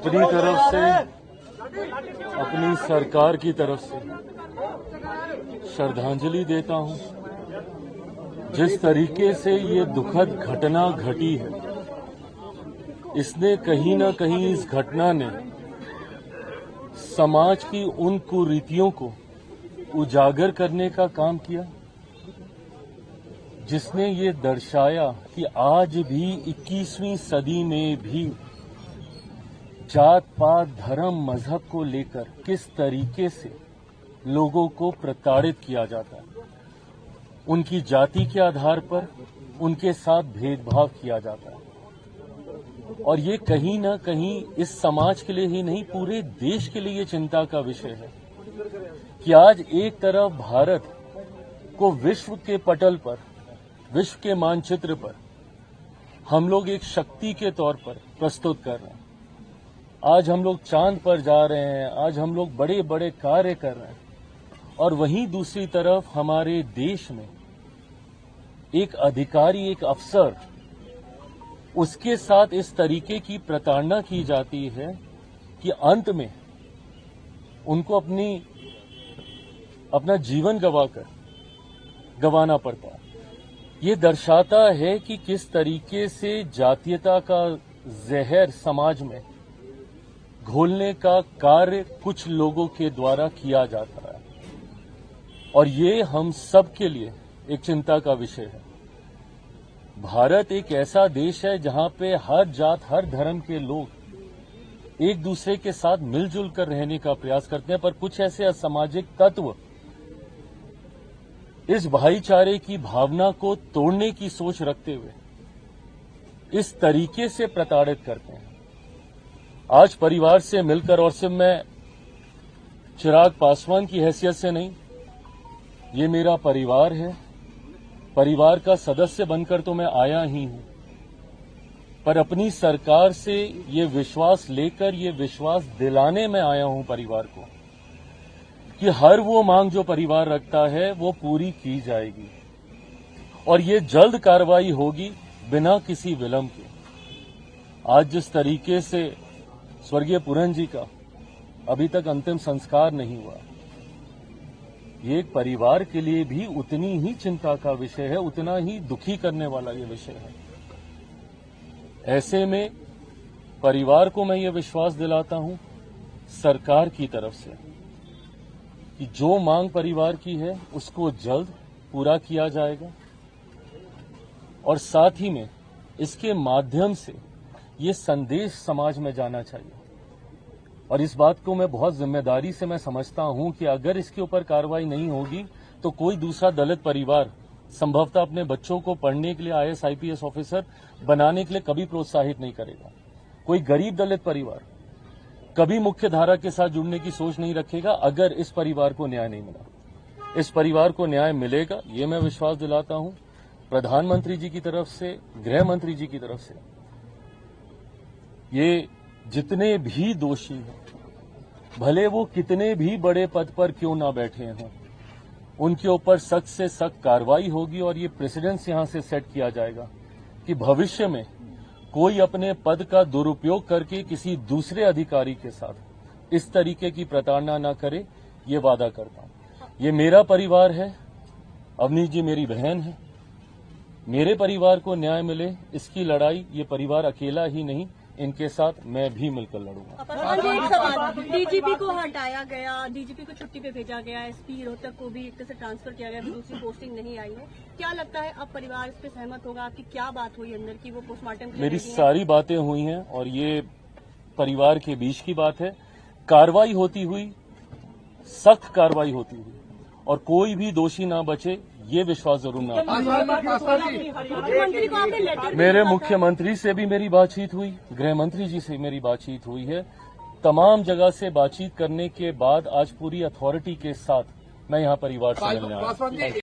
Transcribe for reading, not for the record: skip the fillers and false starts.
अपनी तरफ से, अपनी सरकार की तरफ से श्रद्धांजलि देता हूं। जिस तरीके से ये दुखद घटना घटी है, इसने कहीं न कहीं, इस घटना ने समाज की उन कुरीतियों को उजागर करने का काम किया, जिसने ये दर्शाया कि आज भी 21वीं सदी में भी जात पात धर्म मजहब को लेकर किस तरीके से लोगों को प्रताड़ित किया जाता है। उनकी जाति के आधार पर उनके साथ भेदभाव किया जाता है। और ये कहीं न कहीं इस समाज के लिए ही नहीं, पूरे देश के लिए ये चिंता का विषय है कि आज एक तरफ भारत को विश्व के पटल पर, विश्व के मानचित्र पर हम लोग एक शक्ति के तौर पर प्रस्तुत कर रहे हैं। आज हम लोग चांद पर जा रहे हैं, आज हम लोग बड़े बड़े कार्य कर रहे हैं, और वहीं दूसरी तरफ हमारे देश में एक अधिकारी, एक अफसर, उसके साथ इस तरीके की प्रताड़ना की जाती है कि अंत में उनको अपना जीवन गंवाना पड़ता है। ये दर्शाता है कि किस तरीके से जातीयता का जहर समाज में घोलने का कार्य कुछ लोगों के द्वारा किया जाता है, और ये हम सब के लिए एक चिंता का विषय है। भारत एक ऐसा देश है जहां पे हर जात, हर धर्म के लोग एक दूसरे के साथ मिलजुल कर रहने का प्रयास करते हैं, पर कुछ ऐसे असामाजिक तत्व इस भाईचारे की भावना को तोड़ने की सोच रखते हुए इस तरीके से प्रताड़ित करते हैं। आज परिवार से मिलकर, और सिर्फ मैं चिराग पासवान की हैसियत से नहीं, ये मेरा परिवार है, परिवार का सदस्य बनकर तो मैं आया ही हूं, पर अपनी सरकार से ये विश्वास लेकर, ये विश्वास दिलाने में आया हूं परिवार को कि हर वो मांग जो परिवार रखता है वो पूरी की जाएगी, और ये जल्द कार्रवाई होगी बिना किसी विलंब के। आज जिस तरीके से स्वर्गीय पुरन जी का अभी तक अंतिम संस्कार नहीं हुआ, ये एक परिवार के लिए भी उतनी ही चिंता का विषय है, उतना ही दुखी करने वाला ये विषय है। ऐसे में परिवार को मैं ये विश्वास दिलाता हूं सरकार की तरफ से कि जो मांग परिवार की है उसको जल्द पूरा किया जाएगा, और साथ ही में इसके माध्यम से ये संदेश समाज में जाना चाहिए। और इस बात को मैं बहुत जिम्मेदारी से मैं समझता हूं कि अगर इसके ऊपर कार्रवाई नहीं होगी तो कोई दूसरा दलित परिवार संभवतः अपने बच्चों को पढ़ने के लिए IAS IPS ऑफिसर बनाने के लिए कभी प्रोत्साहित नहीं करेगा। कोई गरीब दलित परिवार कभी मुख्य धारा के साथ जुड़ने की सोच नहीं रखेगा अगर इस परिवार को न्याय नहीं मिला। इस परिवार को न्याय मिलेगा, ये मैं विश्वास दिलाता हूं प्रधानमंत्री जी की तरफ से, गृह मंत्री जी की तरफ से। ये जितने भी दोषी हैं, भले वो कितने भी बड़े पद पर क्यों ना बैठे हों, उनके ऊपर सख्त से सख्त कार्रवाई होगी, और ये प्रेसिडेंस यहां से सेट किया जाएगा कि भविष्य में कोई अपने पद का दुरुपयोग करके किसी दूसरे अधिकारी के साथ इस तरीके की प्रताड़ना न करे। ये वादा करता हूं। ये मेरा परिवार है, अवनीश जी मेरी बहन है, मेरे परिवार को न्याय मिले, इसकी लड़ाई ये परिवार अकेला ही नहीं, इनके साथ मैं भी मिलकर लड़ूंगा। डीजीपी को हटाया गया, डीजीपी को छुट्टी पे भेजा गया, एसपी रोहतक को भी एक तरह से ट्रांसफर किया गया, दूसरी पोस्टिंग नहीं आई है। क्या लगता है अब परिवार इस पे सहमत होगा? आपकी क्या बात हुई अंदर की, वो पोस्टमार्टम? मेरी सारी बातें हुई हैं, और ये परिवार के बीच की बात है। कार्रवाई होती हुई, सख्त कार्रवाई होती हुई, और कोई भी दोषी ना बचे, ये विश्वास जरूर ना। मेरे मुख्यमंत्री से भी मेरी बातचीत हुई, गृह मंत्री जी से मेरी बातचीत हुई है। तमाम जगह से बातचीत करने के बाद आज पूरी अथॉरिटी के साथ मैं यहां परिवार से मिलने आया।